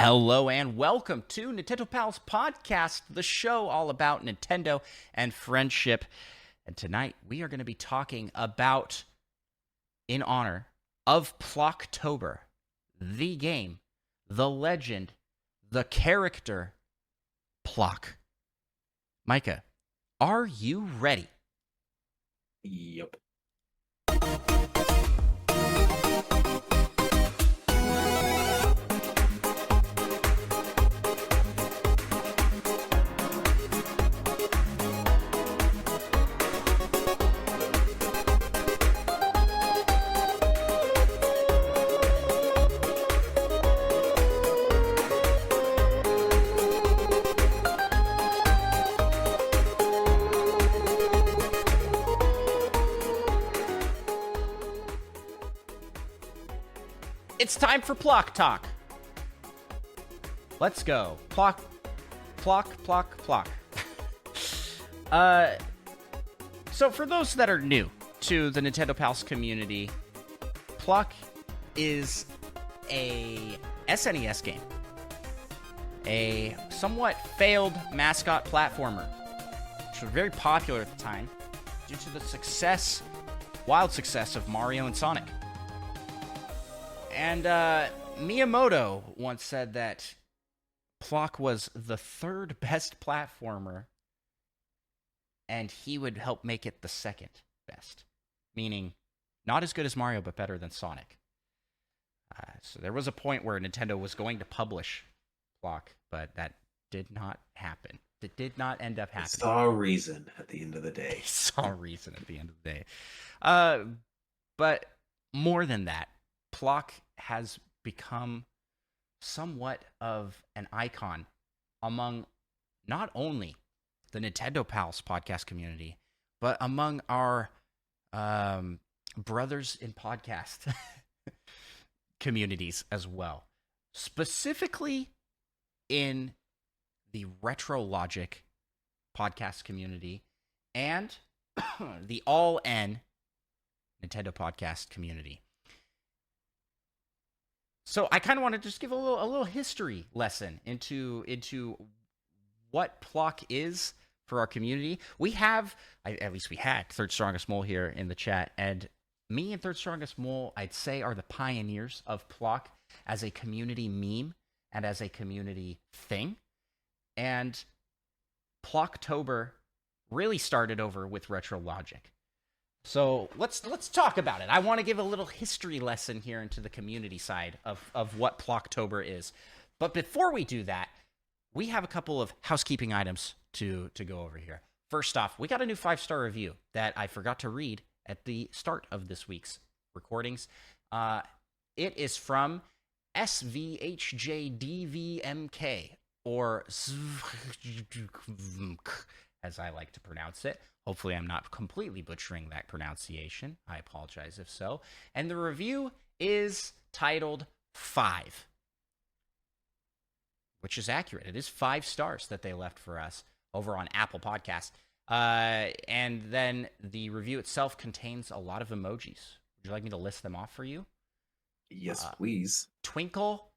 Hello and welcome to Nintendo Pals Podcast, the show all about Nintendo and friendship. And tonight we are going to be talking about, in honor of Ploktober, the game, the legend, the character, Plok. Micah, are you ready? Yep. It's time for Plok Talk. Let's go. Plok. So for those that are new to the Nintendo Pals community, Plok is a SNES game. A somewhat failed mascot platformer, which was very popular at the time due to the wild success of Mario and Sonic. And Miyamoto once said that Plok was the third best platformer, and he would help make it the second best, meaning not as good as Mario, but better than Sonic. So there was a point where Nintendo was going to publish Plok, but that did not happen. It did not end up happening. Saw a reason at the end of the day. Saw a reason at the end of the day. But more than that, Plok has become somewhat of an icon among not only the Nintendo Pals podcast community, but among our brothers in podcast communities as well. Specifically in the Retro Logic podcast community and the All N Nintendo podcast community. So I kind of want to just give a little history lesson into what Plok is for our community. We have, at least we had, Third Strongest Mole here in the chat, and me and Third Strongest Mole, I'd say, are the pioneers of Plok as a community meme and as a community thing. And Ploktober really started over with Retro Logic. So let's talk about it. I want to give a little history lesson here into the community side of what Ploktober is. But before we do that, we have a couple of housekeeping items to go over here. First off, we got a new 5-star review that I forgot to read at the start of this week's recordings. It is from SVHJDVMK, or as I like to pronounce it. Hopefully I'm not completely butchering that pronunciation. I apologize if so. And the review is titled 5, which is accurate. It is 5 stars that they left for us over on Apple Podcast. And then the review itself contains a lot of emojis. Would you like me to list them off for you? Yes, please. Twinkle,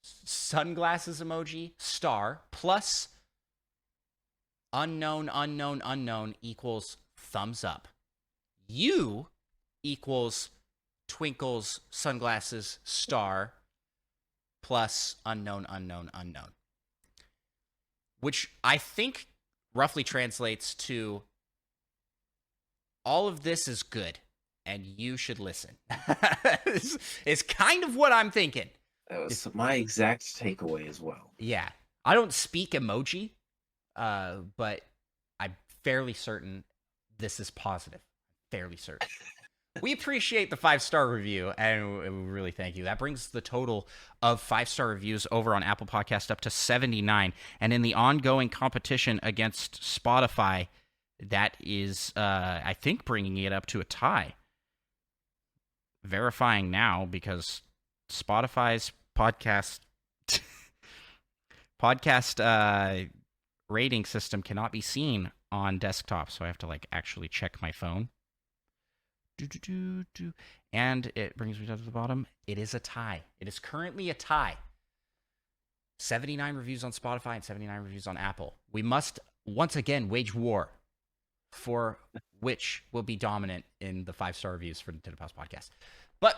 sunglasses emoji, star, plus unknown equals thumbs up. You equals twinkles, sunglasses, star, plus unknown. Which I think roughly translates to all of this is good and you should listen. It's kind of what I'm thinking. That was my exact takeaway as well. Yeah. I don't speak emoji, but I'm fairly certain this is positive. Fairly certain. We appreciate the 5-star review, and we really thank you. That brings the total of 5-star reviews over on Apple Podcast up to 79. And in the ongoing competition against Spotify, that is, I think, bringing it up to a tie. Verifying now, because Spotify's podcast rating system cannot be seen on desktop, so I have to actually check my phone. And it brings me down to the bottom. It is a tie. It is currently a tie. 79 reviews on Spotify and 79 reviews on Apple. We must once again wage war for which will be dominant in the 5-star reviews for Nintendo Pals podcast. But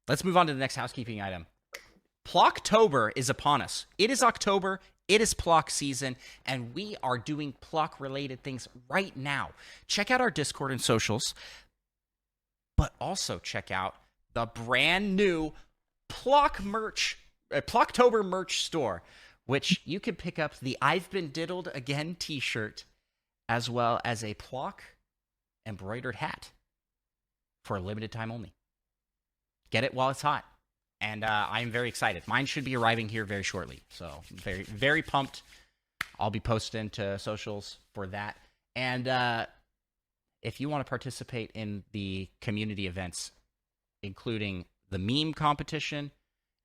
let's move on to the next housekeeping item. PLOKtober is upon us. It is October. It is Plok season, and we are doing Plok-related things right now. Check out our Discord and socials, but also check out the brand new PLOKtober merch store, which you can pick up the I've Been Diddled Again t-shirt, as well as a Plok embroidered hat for a limited time only. Get it while it's hot. And I'm very excited. Mine should be arriving here very shortly. So very, very pumped. I'll be posting to socials for that. And if you want to participate in the community events, including the meme competition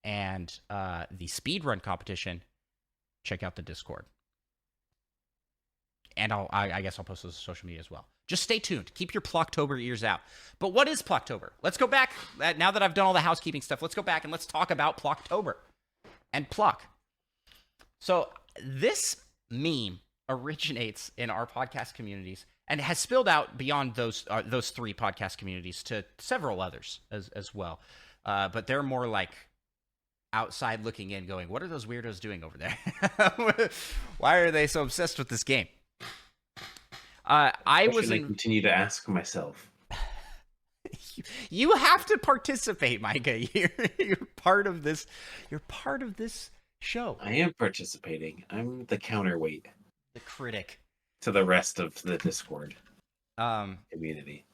and the speedrun competition, check out the Discord. And I guess I'll post those to social media as well. Just stay tuned. Keep your PLOKtober ears out. But what is PLOKtober? Let's go back. Now that I've done all the housekeeping stuff, let's go back and let's talk about PLOKtober and Plok. So this meme originates in our podcast communities and has spilled out beyond those 3 podcast communities to several others as well. But they're more like outside looking in going, what are those weirdos doing over there? Why are they so obsessed with this game? I continue to ask myself. You have to participate, Micah. You're part of this. You're part of this show. I am participating. I'm the counterweight, the critic to the rest of the Discord community.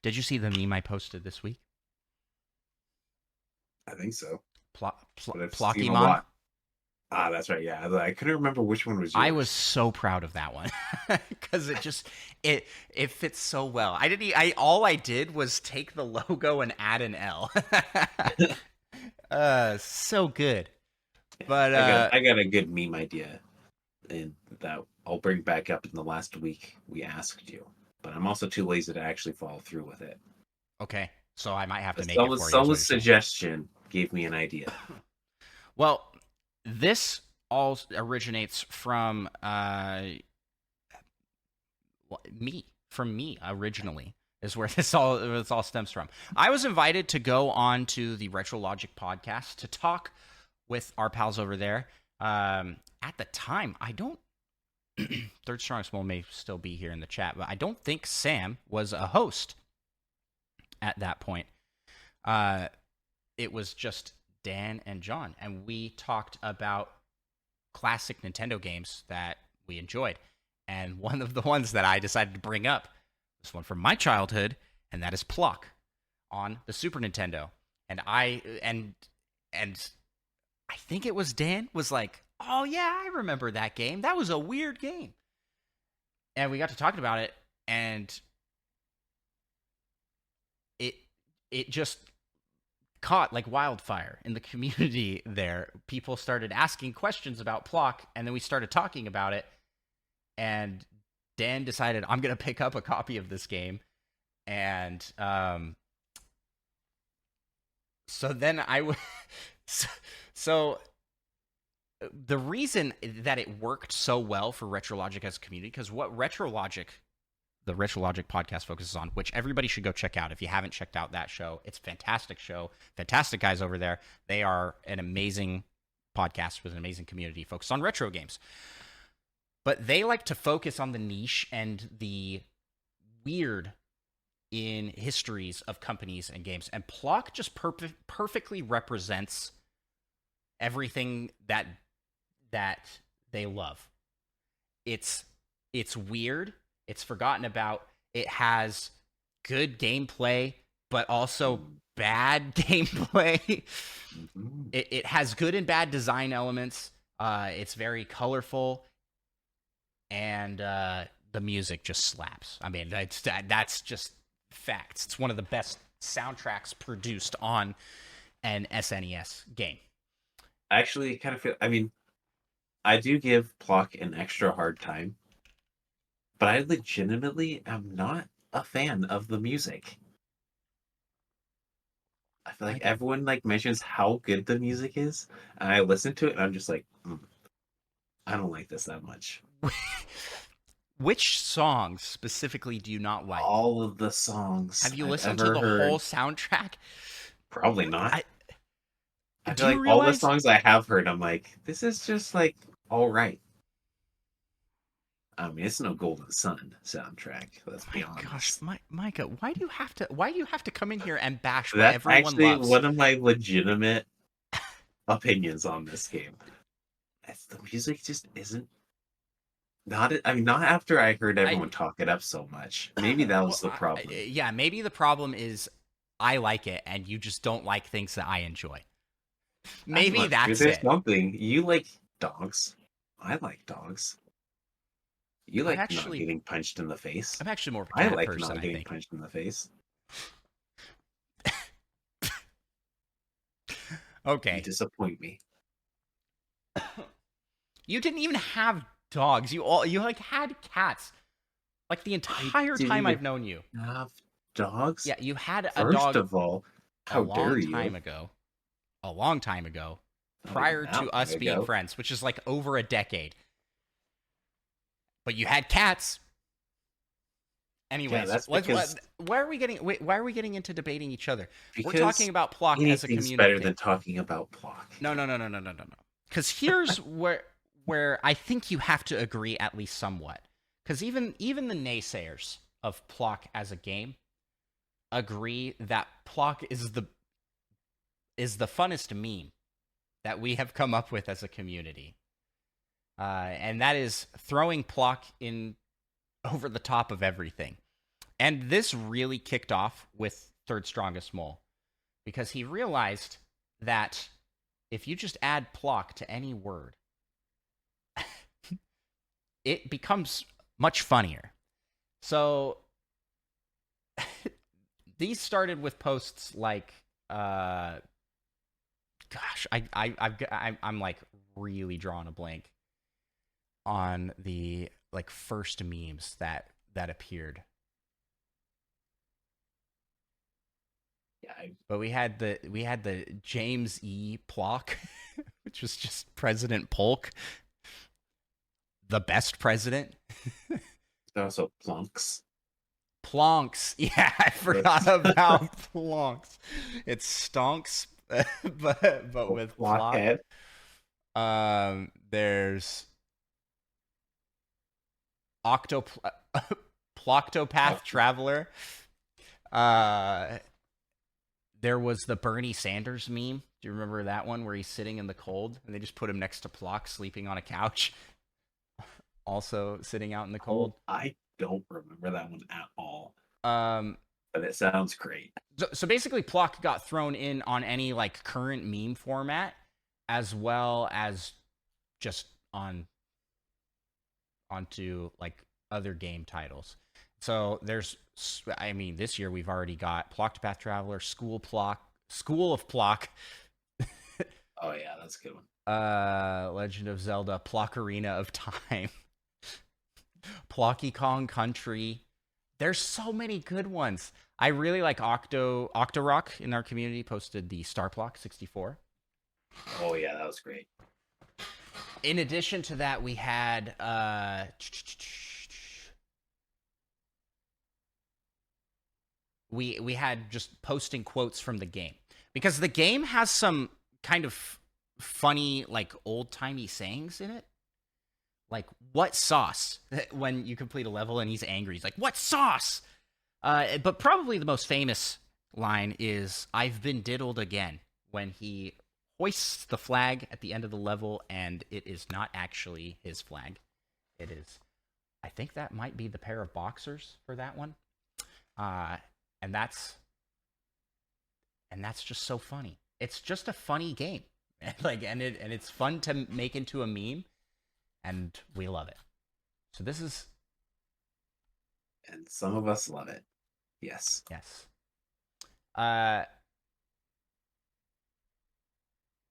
Did you see the meme I posted this week? I think so. Plok-themed. Ah, that's right. Yeah, I couldn't remember which one was yours. I was so proud of that one because it fits so well. All I did was take the logo and add an L. So good. But I got a good meme idea, and that I'll bring back up in the last week we asked you. But I'm also too lazy to actually follow through with it. Okay, so I might have to make it for you. Someone's suggestion gave me an idea. Well, this all originates from me. From me originally is where this all stems from. I was invited to go on to the Retro Logic podcast to talk with our pals over there. At the time, I don't. Third Strongest Mole may still be here in the chat, but I don't think Sam was a host at that point. It was just Dan and John, and we talked about classic Nintendo games that we enjoyed. And one of the ones that I decided to bring up was one from my childhood, and that is Plok on the Super Nintendo. And I think it was Dan was like, "Oh yeah, I remember that game. That was a weird game." And we got to talking about it, and it just caught like wildfire in the community there. People started asking questions about Plok, and then we started talking about it, and Dan decided, I'm going to pick up a copy of this game. And so then so the reason that it worked so well for Retro Logic as a community, because what the Retro Logic podcast focuses on, which everybody should go check out if you haven't checked out that show. It's a fantastic show. Fantastic guys over there. They are an amazing podcast with an amazing community focused on retro games. But they like to focus on the niche and the weird in histories of companies and games. And Plok just perfectly represents everything that they love. It's weird. It's forgotten about. It has good gameplay, but also bad gameplay. It has good and bad design elements. It's very colorful, and the music just slaps. I mean, that's just facts. It's one of the best soundtracks produced on an SNES game. I actually kind of feel, I mean, I do give Plok an extra hard time, but I legitimately am not a fan of the music. I feel like Like, everyone like mentions how good the music is, and I listen to it, and I'm just like, I don't like this that much. which songs specifically do you not like? All of the songs Have you I've listened to ever the whole heard, soundtrack? probably not. I I do feel you like all the realize? songs I have heard, I'm like, this is just like all right. I mean, it's no Golden Sun soundtrack. Let's be My gosh, honest. Micah, why do you have to come in here and bash what That's everyone actually loves? one of my legitimate opinions on this game. The music just isn't not. I mean, not after I heard I everyone talk it up so much. Maybe that well, was the problem. yeah, maybe the problem is I like it and you just don't like things that I enjoy. That's Maybe not true. that's There's it. something you like dogs. I like dogs. You I'm like not actually getting punched in the face. I'm actually more of a I cat like person, not I getting think. punched in the face. You Okay. disappoint me. You didn't even have dogs. You like had cats. Like the I entire time didn't I've known you. have dogs. Yeah, you had a First dog of all, a how dare long you? time ago. A long time ago. Not even Prior that to long us being ago. friends, which is like over a decade. But you had cats. Yeah, Anyways, that's because why are we getting into debating each other? We're talking because about Plok as a anything's community better thing. than talking about Plok. No. Because here's where I think you have to agree at least somewhat. Because even the naysayers of Plok as a game agree that Plok is the funnest meme that we have come up with as a community, and that is throwing Plok in over the top of everything. And this really kicked off with Third Strongest Mole because he realized that if you just add Plok to any word, it becomes much funnier. So these started with posts like, gosh, I'm like really drawing a blank on the like first memes that appeared. Yeah, But we had the James E. Plok, which was just President Polk, the best president. also Plunks. Plonks. Yeah, I forgot about Plonks. It's stonks, but with Plok. Blockhead. There's Octo Ploktopath Traveler. Uh, there was the Bernie Sanders meme. Do you remember that one where he's sitting in the cold and they just put him next to Plok sleeping on a couch, also sitting out in the cold? I don't remember that one at all, Um, but it sounds great. so basically, Plok got thrown in on any like current meme format, as well as just onto like other game titles. So I mean, this year we've already got Plok-to-Path Traveler, School of Plok, Oh yeah, that's a good one. Legend of Zelda, Plok-arena of Time, Plocky Kong Country. There's so many good ones. I really like Octorock in our community posted the Star Plok 64. Oh yeah, that was great. In addition to that, we had we had just posting quotes from the game because the game has some kind of funny like old-timey sayings in it. Like what sauce when you complete a level and he's angry. He's like, "What sauce?" But probably the most famous line is "I've been diddled again" when he hoists the flag at the end of the level and it is not actually his flag. It is, I think that might be the pair of boxers for that one. And that's just so funny. It's just a funny game. and it's fun to make into a meme and we love it. So this is And some of us love it. Yes. yes.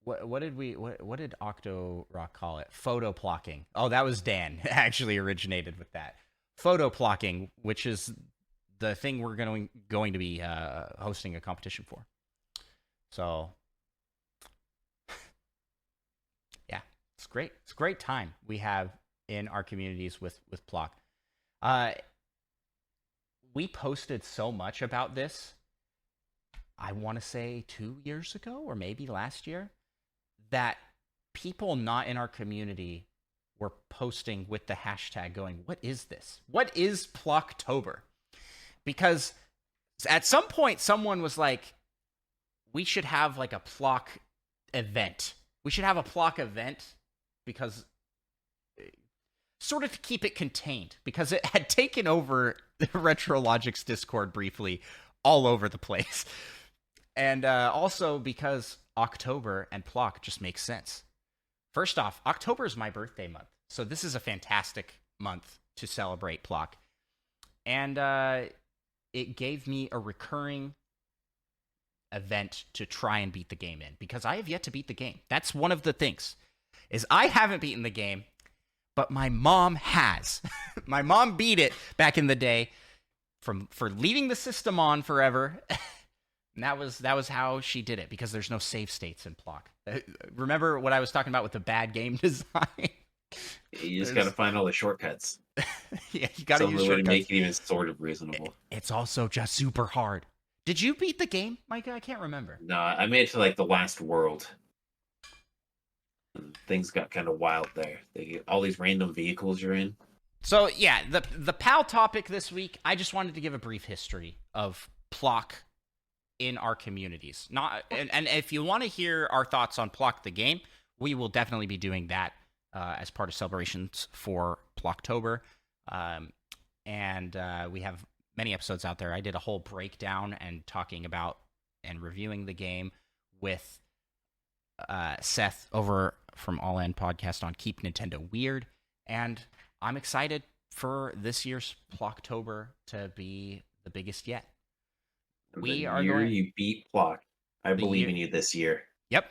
What did Octo Rock call it? Photo plocking. Oh, that was Dan. Actually originated with that. Photo plocking, which is the thing we're going to be hosting a competition for. So, yeah, it's great. It's a great time we have in our communities with Plok. We posted so much about this, I want to say 2 years ago or maybe last year, that people not in our community were posting with the hashtag going, what is this? What is PLOKtober? Because at some point, someone was like, we should have like a Plok event. We should have a Plok event because sort of to keep it contained, because it had taken over RetroLogic's Discord briefly all over the place. And also because October and Plok just makes sense. First off, October is my birthday month, so this is a fantastic month to celebrate Plok. And it gave me a recurring event to try and beat the game in, because I have yet to beat the game. That's one of the things, is I haven't beaten the game, but my mom has. My mom beat it back in the day for leaving the system on forever. And that was how she did it, because there's no save states in Plok. Remember what I was talking about with the bad game design? You just got to find all the shortcuts. Yeah, you got to use way to shortcuts. make it even sort of reasonable. It's also just super hard. Did you beat the game, Micah? I can't remember. No, I made it to like the last world. And things got kind of wild there. They get all these random vehicles you're in. So yeah, the PAL topic this week, I just wanted to give a brief history of Plok in our communities. And if you want to hear our thoughts on Plok the game, we will definitely be doing that as part of celebrations for PLOKtober. And we have many episodes out there. I did a whole breakdown and talking about and reviewing the game with Seth over from All In Podcast on Keep Nintendo Weird. And I'm excited for this year's PLOKtober to be the biggest yet. You beat Plok. I believe in you this year. Yep.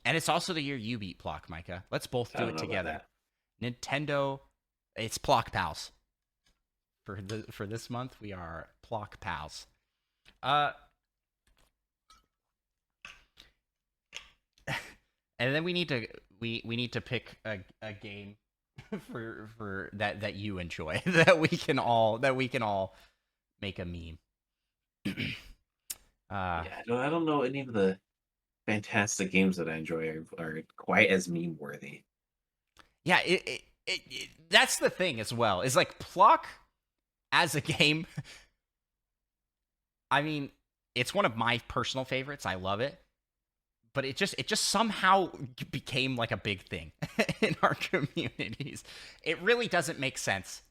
And it's also the year you beat Plok, Micah. Let's both do it together. Nintendo, it's Plok Pals. For this month, we are Plok Pals. And then we need to pick a game for that you enjoy, that we can all make a meme. I don't know any of the fantastic games that I enjoy are quite as meme worthy. Yeah, that's the thing as well. Is like Plok as a game. I mean, it's one of my personal favorites. I love it, but it just somehow became like a big thing in our communities. It really doesn't make sense,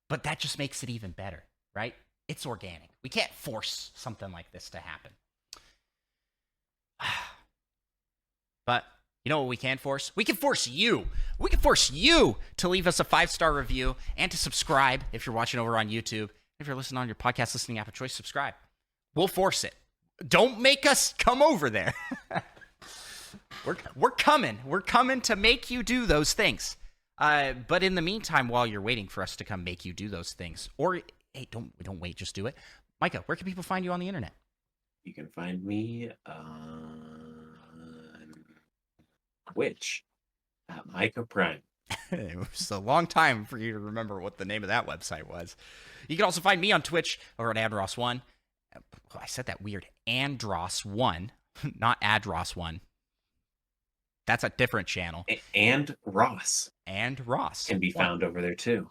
but that just makes it even better, right? It's organic. We can't force something like this to happen. But you know what we can force? We can force you. We can force you to leave us a 5-star review and to subscribe if you're watching over on YouTube. If you're listening on your podcast listening app of choice, subscribe. We'll force it. Don't make us come over there. We're coming. We're coming to make you do those things. But in the meantime, while you're waiting for us to come make you do those things, or hey, don't wait, just do it. Micah, where can people find you on the internet? You can find me on Twitch at Micah Prime. It was a long time for you to remember what the name of that website was. You can also find me on Twitch over at Andros1. I said that weird. Andros1, not Adros1. That's a different channel. And Ross. And Ross. Can be found over there too.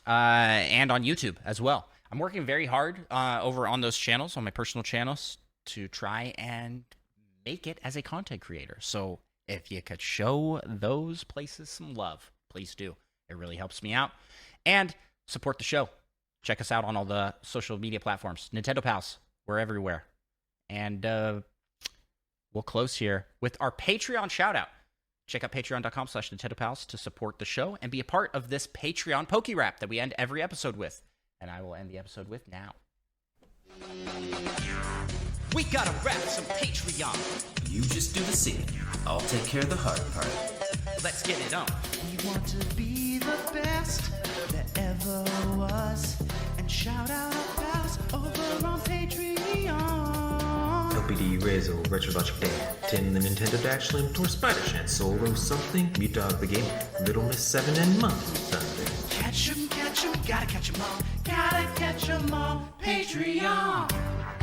And on YouTube as well. I'm working very hard over on those channels, on my personal channels, to try and make it as a content creator. So if you could show those places some love, please do. It really helps me out. And support the show. Check us out on all the social media platforms. Nintendo Pals, we're everywhere. And we'll close here with our Patreon shout out. Check out patreon.com/Nintendo Pals to support the show and be a part of this Patreon Poke Rap that we end every episode with. And I will end the episode with now. We gotta rap some Patreon. You just do the singing. I'll take care of the hard part. Let's get it on. We want to be the best that ever was. And shout out our pals over on Patreon. Dopey Razor, Retrologic Dan, Tim the Nintendo Dash, Slim Tor, Spider Shan, Solo something, Mute Dog the Game, Little Miss 7, and Monkey Thunder. Catch 'em, gotta catch 'em all. Gotta catch 'em all. Patreon.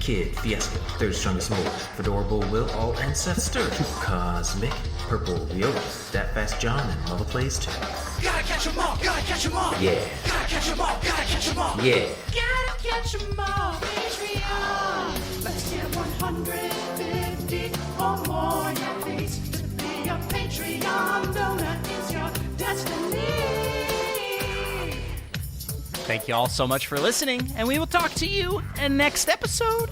Kid, Fiasco, Third Strongest Mole, Fedorable Will, All and Seth Sturgeon, Cosmic, Purple, Viola, That Fast John, and Mother Plays too. Gotta catch 'em all. Gotta catch 'em all. Yeah, Gotta catch 'em all. Gotta catch 'em all. yeah. Gotta catch 'em all. Patreon. Let's get 150 or more. Your please to be a Patreon donor is your destiny. Thank you all so much for listening, and we will talk to you in next episode.